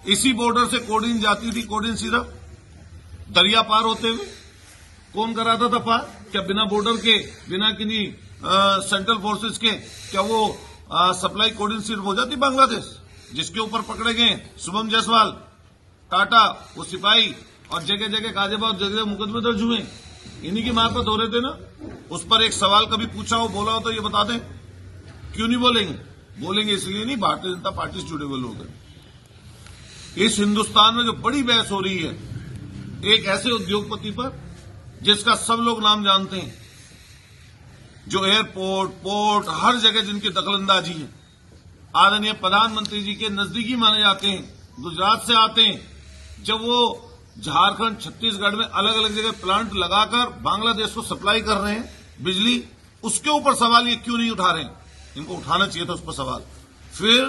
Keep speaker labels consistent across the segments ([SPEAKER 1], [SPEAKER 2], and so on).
[SPEAKER 1] इसी बॉर्डर से कोडीन जाती थी, कोडीन सिर्फ दरिया पार होते हुए कौन कराता था पार? क्या बिना बॉर्डर के, बिना किन्हीं सेंट्रल फोर्सेस के क्या वो सप्लाई कोडीन सिर्फ हो जाती बांग्लादेश? जिसके ऊपर पकड़े गए शुभम जायसवाल, टाटा, वो सिपाही और जगह जगह गाजियाबाद जगह मुकदमे दर्ज हुए, इन्हीं की मार्फत हो रहे थे ना। उस पर एक सवाल कभी पूछा हो, बोला हो तो ये बता दें। क्यों नहीं बोलेंगे? बोलेंगे इसलिए नहीं, भारतीय जनता पार्टी से जुड़े हुए लोग हैं। इस हिंदुस्तान में जो बड़ी बहस हो रही है एक ऐसे उद्योगपति पर जिसका सब लोग नाम जानते हैं, जो एयरपोर्ट, पोर्ट, हर जगह जिनकी दखलंदाजी है, आदरणीय प्रधानमंत्री जी के नजदीकी माने जाते हैं, गुजरात से आते हैं। जब वो झारखंड, छत्तीसगढ़ में अलग अलग जगह प्लांट लगाकर बांग्लादेश को सप्लाई कर रहे हैं बिजली, उसके ऊपर सवाल ये क्यों नहीं उठा रहे हैं? इनको उठाना चाहिए था उस पर सवाल। फिर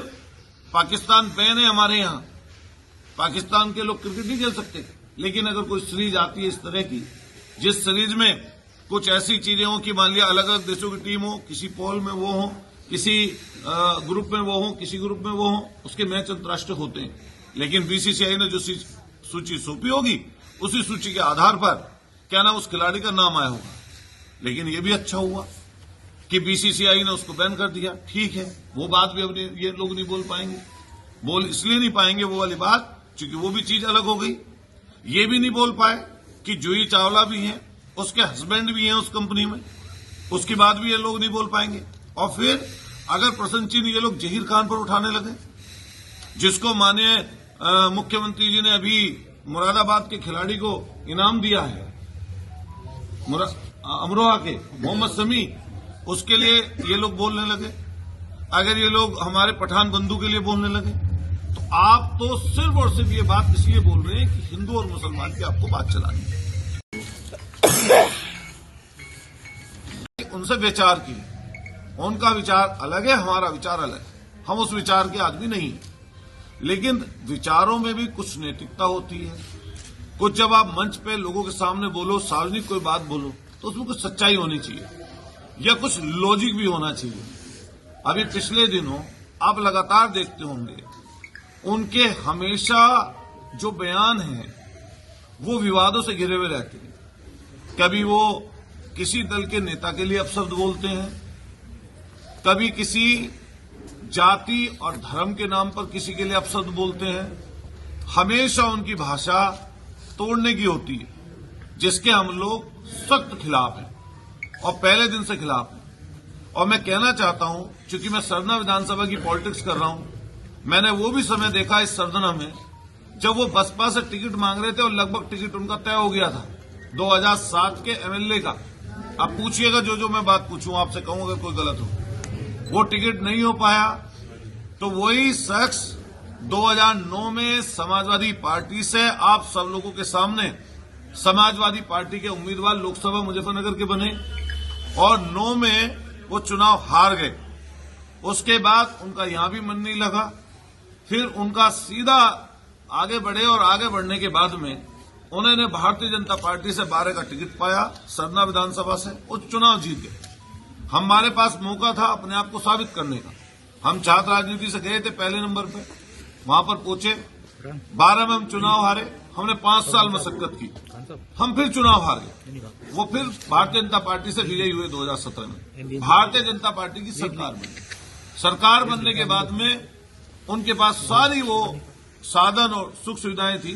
[SPEAKER 1] पाकिस्तान बैन है हमारे यहां, पाकिस्तान के लोग क्रिकेट नहीं खेल सकते, लेकिन अगर कोई सीरीज आती है इस तरह की, जिस सीरीज में कुछ ऐसी चीजें हो कि मान लिया अलग अलग देशों की टीम हो, किसी पोल में वो हो, किसी ग्रुप में वो हो, किसी ग्रुप में वो हो, उसके मैच अंतर्राष्ट्रीय होते हैं। लेकिन बीसीसीआई ने जो सूची सौंपी होगी, उसी सूची के आधार पर क्या नाम उस खिलाड़ी का नाम आया होगा। लेकिन ये भी अच्छा हुआ कि बीसीसीआई ने उसको बैन कर दिया। ठीक है, वो बात भी अब ये लोग नहीं बोल पाएंगे। बोल इसलिए नहीं पाएंगे वो वाली बात क्योंकि वो भी चीज अलग हो गई। ये भी नहीं बोल पाए कि जूही चावला भी हैं, उसके हस्बैंड भी हैं उस कंपनी में, उसकी बात भी ये लोग नहीं बोल पाएंगे। और फिर अगर प्रसन्नचिन्ह ये लोग जहीर खान पर उठाने लगे, जिसको माननीय मुख्यमंत्री जी ने अभी मुरादाबाद के खिलाड़ी को इनाम दिया है, अमरोहा के मोहम्मद शमी, उसके लिए ये लोग बोलने लगे। अगर ये लोग हमारे पठान बंधु के लिए बोलने लगे, तो आप तो सिर्फ और सिर्फ ये बात इसलिए बोल रहे हैं कि हिंदू और मुसलमान की आपको बात चलानी है। उनसे विचार की, उनका विचार अलग है, हमारा विचार अलग है। हम उस विचार के आदमी नहीं है, लेकिन विचारों में भी कुछ नैतिकता होती है। कुछ जब आप मंच पे लोगों के सामने बोलो, सार्वजनिक कोई बात बोलो, तो उसमें कुछ सच्चाई होनी चाहिए या कुछ लॉजिक भी होना चाहिए। अभी पिछले दिनों आप लगातार देखते होंगे, उनके हमेशा जो बयान हैं वो विवादों से घिरे हुए रहते हैं। कभी वो किसी दल के नेता के लिए अपशब्द बोलते हैं, कभी किसी जाति और धर्म के नाम पर किसी के लिए अपशब्द बोलते हैं। हमेशा उनकी भाषा तोड़ने की होती है, जिसके हम लोग सख्त खिलाफ हैं और पहले दिन से खिलाफ हैं। और मैं कहना चाहता हूं, क्योंकि मैं सरना विधानसभा की पॉलिटिक्स कर रहा हूं, मैंने वो भी समय देखा इस सरना में जब वो बसपा से टिकट मांग रहे थे और लगभग टिकट उनका तय हो गया था 2007 के एमएलए का। आप पूछिएगा, जो मैं बात पूछूं आपसे कहूं अगर कोई गलत हो, वो टिकट नहीं हो पाया। तो वही शख्स 2009 में समाजवादी पार्टी से आप सब लोगों के सामने समाजवादी पार्टी के उम्मीदवार लोकसभा मुजफ्फरनगर के बने और 9 में वो चुनाव हार गए। उसके बाद उनका यहां भी मन नहीं लगा, फिर उनका सीधा आगे बढ़े और आगे बढ़ने के बाद में उन्होंने भारतीय जनता पार्टी से 12 का टिकट पाया सरना विधानसभा से, वो चुनाव जीत गए। हमारे पास मौका था अपने आप को साबित करने का। हम छात्र राजनीति से गए थे पहले नंबर पे, वहां पर पहुंचे, 12 में हम चुनाव हारे। हमने 5 साल मशक्कत की, हम फिर चुनाव हार गए। वो फिर भारतीय जनता पार्टी से विजयी हुए 2017 में। भारतीय जनता पार्टी की सरकार बनी। सरकार बनने के बाद में उनके पास सारी वो साधन और सुख सुविधाएं थी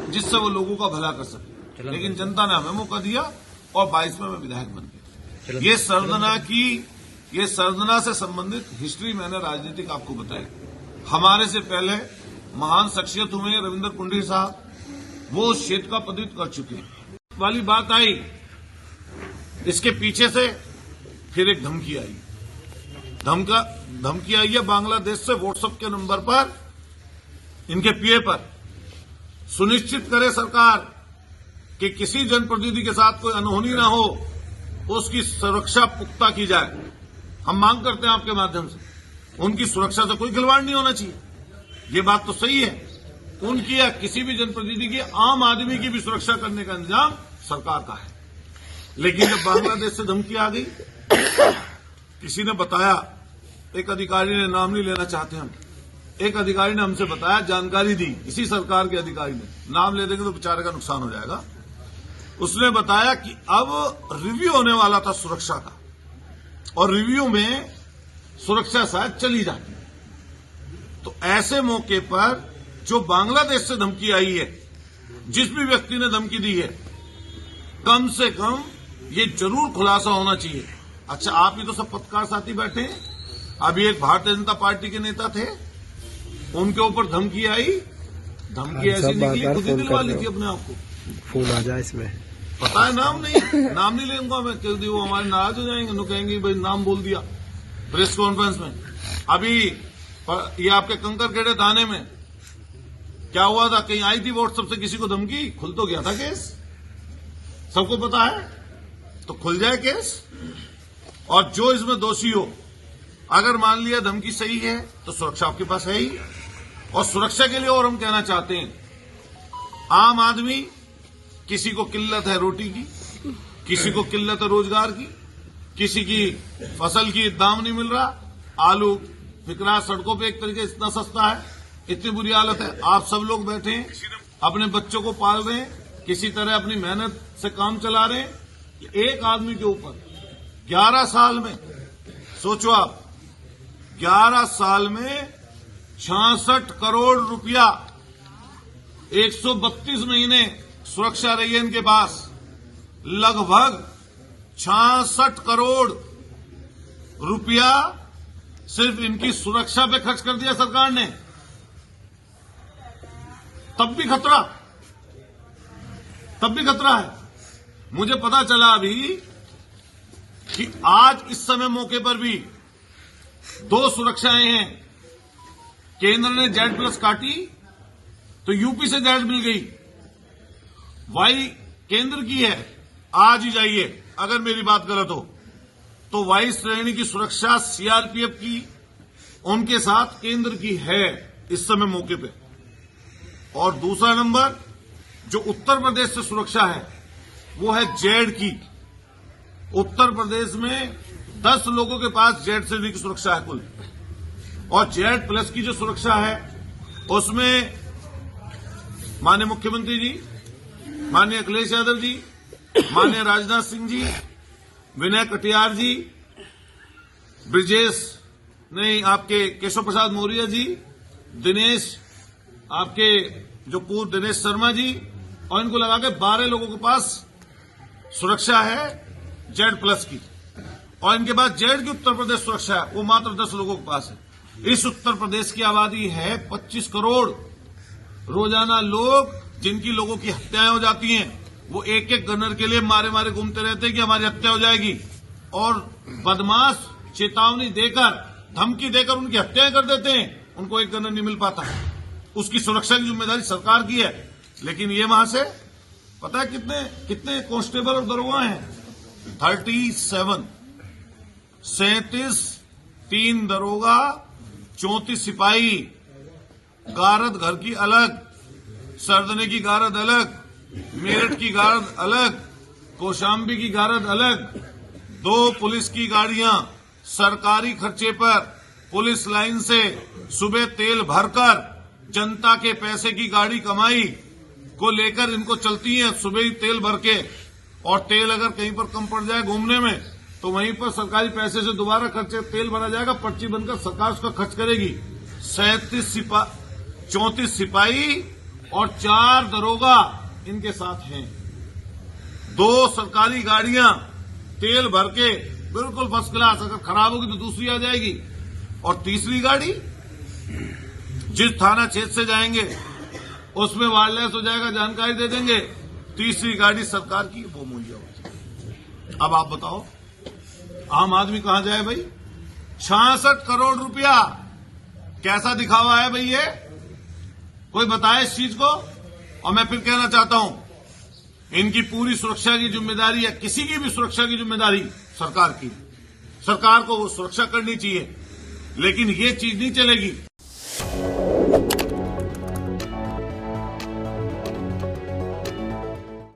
[SPEAKER 1] जिससे वो लोगों का भला कर सके, लेकिन जनता ने हमें मौका दिया और 22 में मैं विधायक बन गया। ये सरदना से संबंधित हिस्ट्री मैंने राजनीतिक आपको बताई। हमारे से पहले महान शख्सियत हुए रविंद्र कुंडी साहब, वो क्षेत्र का प्रतिनिधित्व कर चुके हैं। वाली बात आई, इसके पीछे से फिर एक धमकी आई। धमकी आई है बांग्लादेश से व्हाट्सएप के नंबर पर, इनके पीए पर। सुनिश्चित करे सरकार कि किसी जनप्रतिनिधि के साथ कोई अनहोनी ना हो, उसकी सुरक्षा पुख्ता की जाए। हम मांग करते हैं आपके माध्यम से, उनकी सुरक्षा से कोई खिलवाड़ नहीं होना चाहिए। ये बात तो सही है, उनकी या किसी भी जनप्रतिनिधि की, आम आदमी की भी सुरक्षा करने का इंतजाम सरकार का है। लेकिन जब बांग्लादेश से धमकी आ गई, किसी ने बताया, एक अधिकारी ने, नाम नहीं लेना चाहते हम, एक अधिकारी ने हमसे बताया, जानकारी दी, इसी सरकार के अधिकारी ने, नाम ले देंगे तो बेचारे का नुकसान हो जाएगा। उसने बताया कि अब रिव्यू होने वाला था सुरक्षा का, और रिव्यू में सुरक्षा शायद चली जाती। तो ऐसे मौके पर जो बांग्लादेश से धमकी आई है, जिस भी व्यक्ति ने धमकी दी है, कम से कम ये जरूर खुलासा होना चाहिए। अच्छा, आप ही तो सब पत्रकार साथी बैठे हैं, अभी एक भारतीय जनता पार्टी के नेता थे, उनके ऊपर धमकी आई, धमकी ऐसी निकली, खुद ही दिलवा ली थी अपने आप को।
[SPEAKER 2] फोन आ जाए इसमें,
[SPEAKER 1] पता है नाम नहीं लेंगे मैं, क्योंकि वो हमारे नाराज हो जाएंगे, वो कहेंगे भाई नाम बोल दिया प्रेस कॉन्फ्रेंस में। अभी ये आपके कंकरखेड़े थाने में क्या हुआ था, कहीं आई थी व्हाट्सएप से किसी को धमकी, खुल तो गया था केस, सबको पता है, तो खुल जाए केस। और जो इसमें दोषी हो, अगर मान लिया धमकी सही है तो सुरक्षा आपके पास है ही। और सुरक्षा के लिए और हम कहना चाहते हैं, आम आदमी, किसी को किल्लत है रोटी की, किसी को किल्लत है रोजगार की, किसी की फसल की दाम नहीं मिल रहा, आलू बिक रहा सड़कों पे एक तरीके इतना सस्ता है, इतनी बुरी हालत है। आप सब लोग बैठे हैं, अपने बच्चों को पाल रहे हैं, किसी तरह अपनी मेहनत से काम चला रहे हैं। एक आदमी के ऊपर 11 साल में, सोचो आप, 11 साल में 66 करोड़ रुपया, 132 महीने सुरक्षा रही है इनके पास, लगभग 66 करोड़ रुपया सिर्फ इनकी सुरक्षा पे खर्च कर दिया सरकार ने। तब भी खतरा है। मुझे पता चला अभी कि आज इस समय मौके पर भी 2 सुरक्षाएं हैं। केंद्र ने Z+ काटी तो यूपी से Z मिल गई, वाई केंद्र की है, आज ही जाइए अगर मेरी बात गलत हो तो वाई श्रेणी की सुरक्षा सीआरपीएफ की उनके साथ केंद्र की है इस समय मौके पे। और दूसरा नंबर जो उत्तर प्रदेश से सुरक्षा है वो है जेड की। उत्तर प्रदेश में 10 लोगों के पास जेड श्रेणी की सुरक्षा है कुल, और Z+ की जो सुरक्षा है उसमें माननीय मुख्यमंत्री जी, माननीय अखिलेश यादव जी, माननीय राजनाथ सिंह जी, विनय कटियार जी, ब्रिजेश नहीं आपके केशव प्रसाद मौर्य जी, दिनेश आपके जो पूर्व दिनेश शर्मा जी, और इनको लगा के 12 लोगों के पास सुरक्षा है Z+ की। और इनके पास जेड की उत्तर प्रदेश सुरक्षा है वो मात्र 10 लोगों के पास है। इस उत्तर प्रदेश की आबादी है 25 करोड़। रोजाना लोग जिनकी लोगों की हत्याएं हो जाती हैं वो एक एक गनर के लिए मारे मारे घूमते रहते हैं कि हमारी हत्या हो जाएगी, और बदमाश चेतावनी देकर, धमकी देकर उनकी हत्याएं कर देते हैं, उनको एक गनर नहीं मिल पाता। उसकी सुरक्षा की जिम्मेदारी सरकार की है। लेकिन ये वहां से पता है कितने कांस्टेबल और दरोगा हैं? 37, 3 दरोगा, 34 सिपाही, गारद घर की अलग, सरदने की गारद अलग, मेरठ की गारद अलग, कौशाम्बी की गारद अलग, 2 पुलिस की गाड़ियां सरकारी खर्चे पर पुलिस लाइन से सुबह तेल भरकर जनता के पैसे की गाड़ी कमाई को लेकर इनको चलती हैं सुबह ही तेल भर के। और तेल अगर कहीं पर कम पड़ जाए घूमने में तो वहीं पर सरकारी पैसे से दोबारा खर्चे तेल भरा जाएगा, पर्ची बनकर सरकार उसका खर्च करेगी। 34 सिपाही और 4 दरोगा इनके साथ हैं। 2 सरकारी गाड़ियां तेल भर के बिल्कुल फर्स्ट क्लास, अगर खराब होगी तो दूसरी आ जाएगी। और तीसरी गाड़ी जिस थाना क्षेत्र से जाएंगे उसमें वायरलेस हो जाएगा, जानकारी दे देंगे। तीसरी गाड़ी सरकार की वो मुहैया होगी। अब आप बताओ आम आदमी कहां जाए भाई? 66 करोड़ रुपया कैसा दिखावा है भाई ये? कोई बताए इस चीज को? और मैं फिर कहना चाहता हूं, इनकी पूरी सुरक्षा की जिम्मेदारी है, किसी की भी सुरक्षा की जिम्मेदारी सरकार की। सरकार को वो सुरक्षा करनी चाहिए, लेकिन ये चीज नहीं चलेगी